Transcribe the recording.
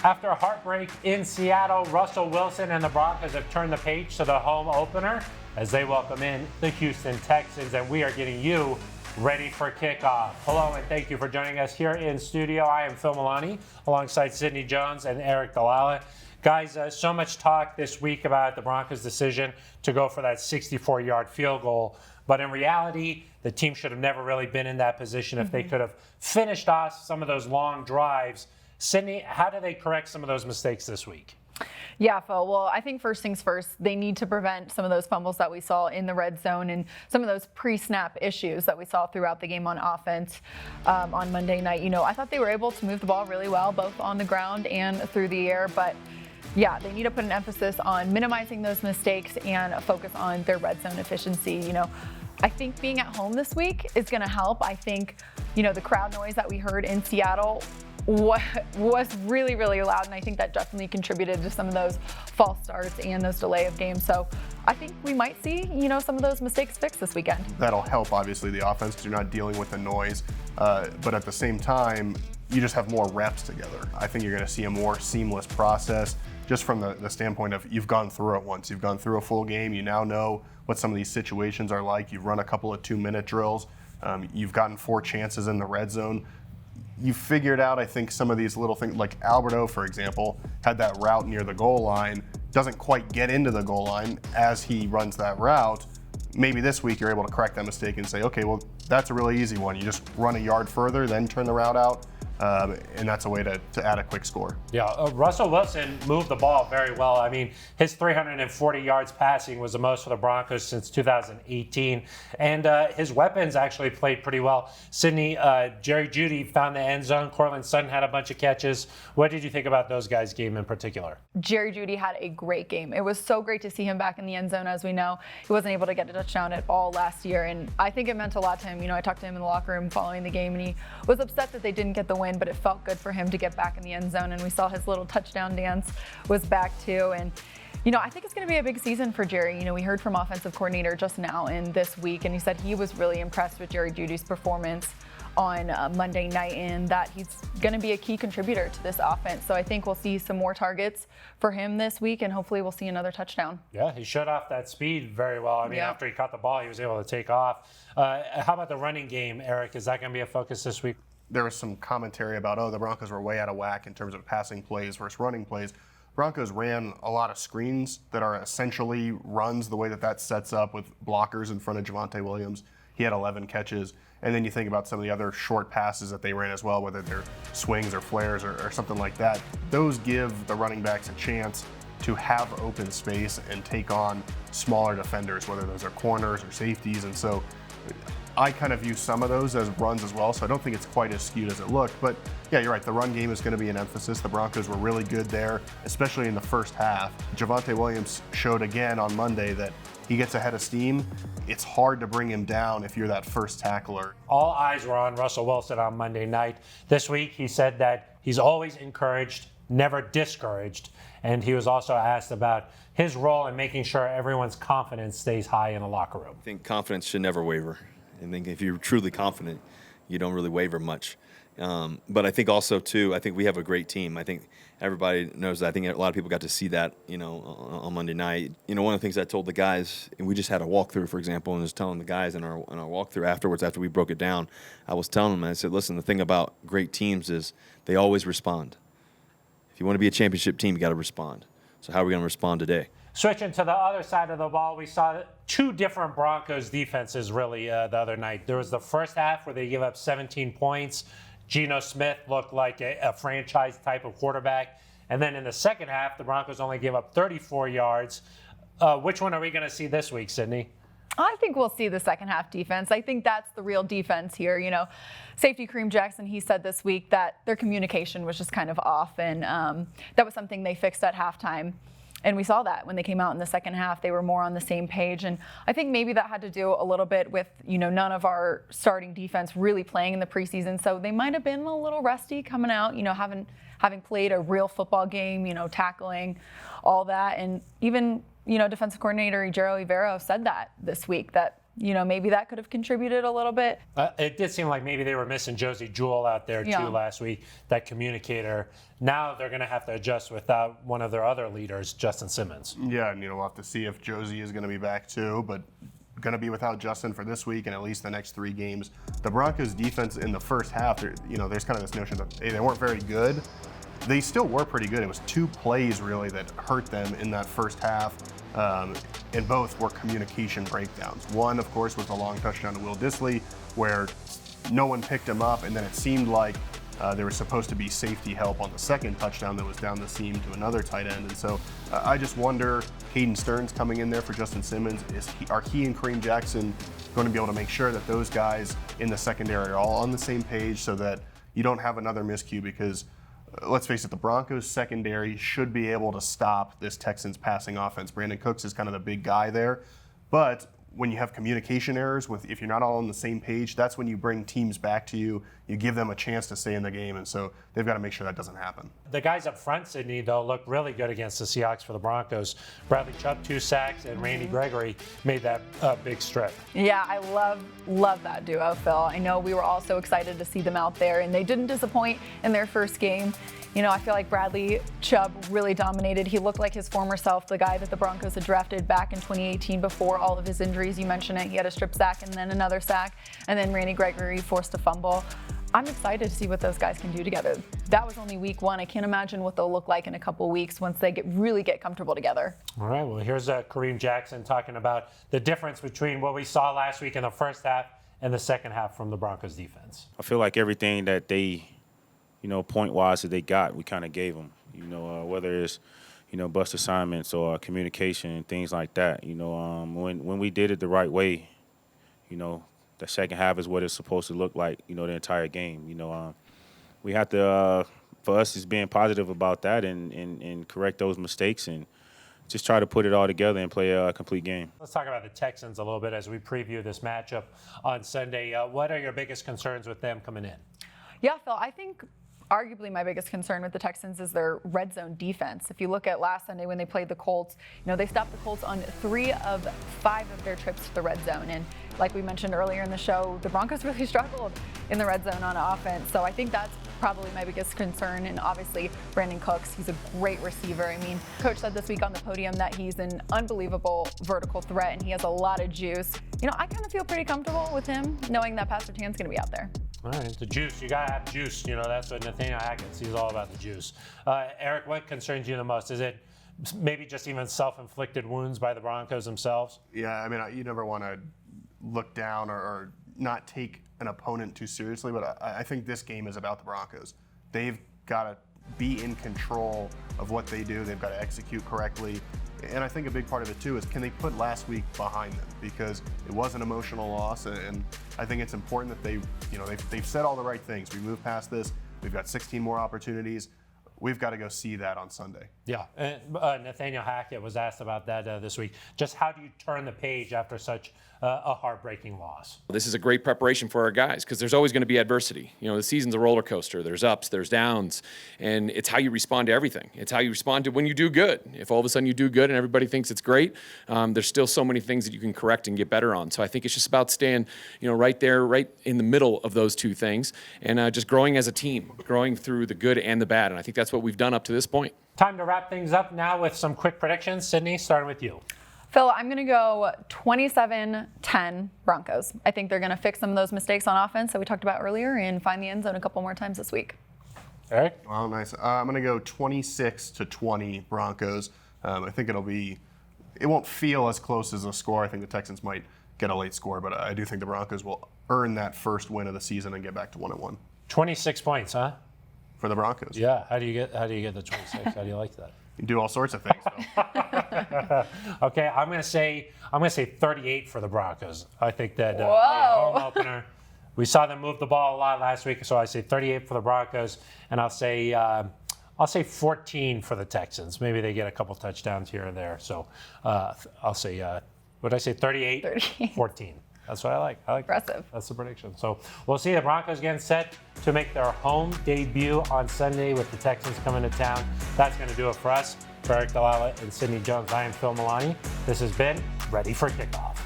After a heartbreak in Seattle, Russell Wilson and the Broncos have turned the page to the home opener as they welcome in the Houston Texans, and we are getting you ready for kickoff. Hello, and thank you for joining us here in studio. I am Phil Milani, alongside Sidney Jones and Eric Dalala. Guys, so much talk this week about the Broncos' decision to go for that 64-yard field goal, but in reality, the team should have never really been in that position if they could have finished off some of those long drives. Sidney, how do they correct some of those mistakes this week? Yeah, Phil. Well, I think first things first, they need to prevent some of those fumbles that we saw in the red zone and some of those pre-snap issues that we saw throughout the game on offense on Monday night. You know, I thought they were able to move the ball really well, both on the ground and through the air, but yeah, they need to put an emphasis on minimizing those mistakes and focus on their red zone efficiency. You know, I think being at home this week is going to help. I think, you know, the crowd noise that we heard in Seattle was really, really loud, and I think that definitely contributed to some of those false starts and those delay of games. So I think we might see, you know, some of those mistakes fixed this weekend. That'll help, obviously, the offense because you're not dealing with the noise, but at the same time, you just have more reps together. I think you're going to see a more seamless process just from the standpoint of you've gone through it once. You've gone through a full game. You now know what some of these situations are like. You've run a couple of 2-minute drills. You've gotten 4 chances in the red zone. You figured out, I think, some of these little things, like Alberto, for example, had that route near the goal line, doesn't quite get into the goal line as he runs that route. Maybe this week you're able to correct that mistake and say, okay, well, that's a really easy one. You just run a yard further, then turn the route out. And that's a way to add a quick score. Yeah, Russell Wilson moved the ball very well. I mean, his 340 yards passing was the most for the Broncos since 2018. And his weapons actually played pretty well. Sidney, Jeudy found the end zone. Cortland Sutton had a bunch of catches. What did you think about those guys' game in particular? Jeudy had a great game. It was so great to see him back in the end zone. As we know, he wasn't able to get a touchdown at all last year. And I think it meant a lot to him. You know, I talked to him in the locker room following the game, and he was upset that they didn't get the win, but it felt good for him to get back in the end zone, and we saw his little touchdown dance was back too. And you know, I think it's going to be a big season for Jerry. You know, we heard from offensive coordinator just now in this week, and he said he was really impressed with Jerry Jeudy's performance on Monday night, and that he's going to be a key contributor to this offense. So I think we'll see some more targets for him this week, and hopefully we'll see another touchdown. Yeah, he showed off that speed very well. I mean, after he caught the ball, he was able to take off. How about the running game, Eric? Is that going to be a focus this week? There was some commentary about, the Broncos were way out of whack in terms of passing plays versus running plays. Broncos ran a lot of screens that are essentially runs, the way that sets up with blockers in front of Javonte Williams. He had 11 catches. And then you think about some of the other short passes that they ran as well, whether they're swings or flares or something like that. Those give the running backs a chance to have open space and take on smaller defenders, whether those are corners or safeties. And so I kind of view some of those as runs as well, so I don't think it's quite as skewed as it looked. But yeah, you're right, the run game is going to be an emphasis. The Broncos were really good there, especially in the first half. Javonte Williams showed again on Monday that he gets ahead of steam. It's hard to bring him down if you're that first tackler. All eyes were on Russell Wilson on Monday night. This week, he said that he's always encouraged, never discouraged. And he was also asked about his role in making sure everyone's confidence stays high in the locker room. I think confidence should never waver. I think if you're truly confident, you don't really waver much. But I think also, too, I think we have a great team. I think everybody knows that. I think a lot of people got to see that, you know, on Monday night. You know, one of the things I told the guys, and we just had a walkthrough, for example, and was telling the guys in our walkthrough afterwards, after we broke it down, I was telling them, I said, listen, the thing about great teams is they always respond. If you want to be a championship team, you got to respond. So how are we going to respond today? Switching to the other side of the ball, we saw 2 different Broncos defenses really the other night. There was the first half where they gave up 17 points. Geno Smith looked like a franchise type of quarterback. And then in the second half, the Broncos only gave up 34 yards. Which one are we going to see this week, Sidney? I think we'll see the second half defense. I think that's the real defense here. You know, safety Kareem Jackson, he said this week that their communication was just kind of off, and that was something they fixed at halftime. And we saw that when they came out in the second half, they were more on the same page. And I think maybe that had to do a little bit with, you know, none of our starting defense really playing in the preseason. So they might have been a little rusty coming out, you know, having played a real football game, you know, tackling, all that. And even, you know, defensive coordinator Ejiro Evero said that this week, that maybe that could have contributed a little bit. It did seem like maybe they were missing Josie Jewell out there too last week, that communicator. Now they're going to have to adjust without one of their other leaders, Justin Simmons. Yeah, and we'll have to see if Josie is going to be back too, but going to be without Justin for this week and at least the next 3 games. The Broncos defense in the first half, there's kind of this notion that, hey, they weren't very good. They still were pretty good. It was 2 plays really that hurt them in that first half, and both were communication breakdowns. One, of course, was a long touchdown to Will Dissly where no one picked him up, and then it seemed like there was supposed to be safety help on the second touchdown that was down the seam to another tight end. And so I just wonder, Caden Stearns coming in there for Justin Simmons, are he and Kareem Jackson going to be able to make sure that those guys in the secondary are all on the same page so that you don't have another miscue? Because let's face it, the Broncos secondary should be able to stop this Texans passing offense. Brandon Cooks is kind of the big guy there. But when you have communication errors, if you're not all on the same page, that's when you bring teams back to you. You give them a chance to stay in the game, and so they've got to make sure that doesn't happen. The guys up front, Sydney, though, looked really good against the Seahawks for the Broncos. Bradley Chubb, 2 sacks, and Randy Gregory made that big strip. Yeah, I love that duo, Phil. I know we were all so excited to see them out there, and they didn't disappoint in their first game. I feel like Bradley Chubb really dominated. He looked like his former self, the guy that the Broncos had drafted back in 2018 before all of his injuries. You mentioned it. He had a strip sack and then another sack, and then Randy Gregory forced a fumble. I'm excited to see what those guys can do together. That was only week 1. I can't imagine what they'll look like in a couple weeks once they really get comfortable together. All right, well, here's Kareem Jackson talking about the difference between what we saw last week in the first half and the second half from the Broncos defense. I feel like everything that they, point-wise that they got, we kind of gave them, whether it's, bust assignments or communication and things like that. When we did it the right way, the second half is what it's supposed to look like, the entire game. We have to, for us, is being positive about that and correct those mistakes and just try to put it all together and play a complete game. Let's talk about the Texans a little bit as we preview this matchup on Sunday. What are your biggest concerns with them coming in? Yeah, Phil, I think arguably my biggest concern with the Texans is their red zone defense. If you look at last Sunday when they played the Colts, they stopped the Colts on 3 of 5 of their trips to the red zone. And like we mentioned earlier in the show, the Broncos really struggled in the red zone on offense. So I think that's probably my biggest concern. And obviously, Brandon Cooks, he's a great receiver. I mean, Coach said this week on the podium that he's an unbelievable vertical threat and he has a lot of juice. I kind of feel pretty comfortable with him knowing that Pastor Tan's going to be out there. All right, the juice. You got to have juice. That's what Nathaniel Hackett sees all about, the juice. Eric, what concerns you the most? Is it maybe just even self-inflicted wounds by the Broncos themselves? Yeah, I mean, you never want to look down or not take an opponent too seriously, but I think this game is about the Broncos. They've got to be in control of what they do. They've got to execute correctly. And I think a big part of it, too, is can they put last week behind them? Because it was an emotional loss, and I think it's important that they've said all the right things. We move past this. We've got 16 more opportunities. We've got to go see that on Sunday. Yeah, and Nathaniel Hackett was asked about that this week. Just how do you turn the page after such a heartbreaking loss? This is a great preparation for our guys because there's always going to be adversity. The season's a roller coaster. There's ups, there's downs, and it's how you respond to everything. It's how you respond to when you do good. If all of a sudden you do good and everybody thinks it's great, there's still so many things that you can correct and get better on. So I think it's just about staying, right there, right in the middle of those two things, and just growing as a team, growing through the good and the bad. And I think that's what we've done up to this point. Time to wrap things up now with some quick predictions. Sydney, starting with you. Phil, I'm going to go 27-10 Broncos. I think they're going to fix some of those mistakes on offense that we talked about earlier and find the end zone a couple more times this week. Eric? Well, nice. I'm going to go 26-20 Broncos. I think it won't feel as close as a score. I think the Texans might get a late score, but I do think the Broncos will earn that first win of the season and get back to 1-1. 26 points, huh? For the Broncos. Yeah. How do you get the 26? How do you like that? You do all sorts of things, though. Okay, I'm gonna say 38 for the Broncos. I think that Whoa. home opener. We saw them move the ball a lot last week, so I say 38 for the Broncos, and I'll say 14 for the Texans. Maybe they get a couple touchdowns here and there. So I'll say what did I say? 38. 14. That's what I like. Impressive. That's the prediction. So we'll see the Broncos getting set to make their home debut on Sunday with the Texans coming to town. That's going to do it for us. For Eric Dalala and Sydney Jones, I am Phil Milani. This has been Ready for Kickoff.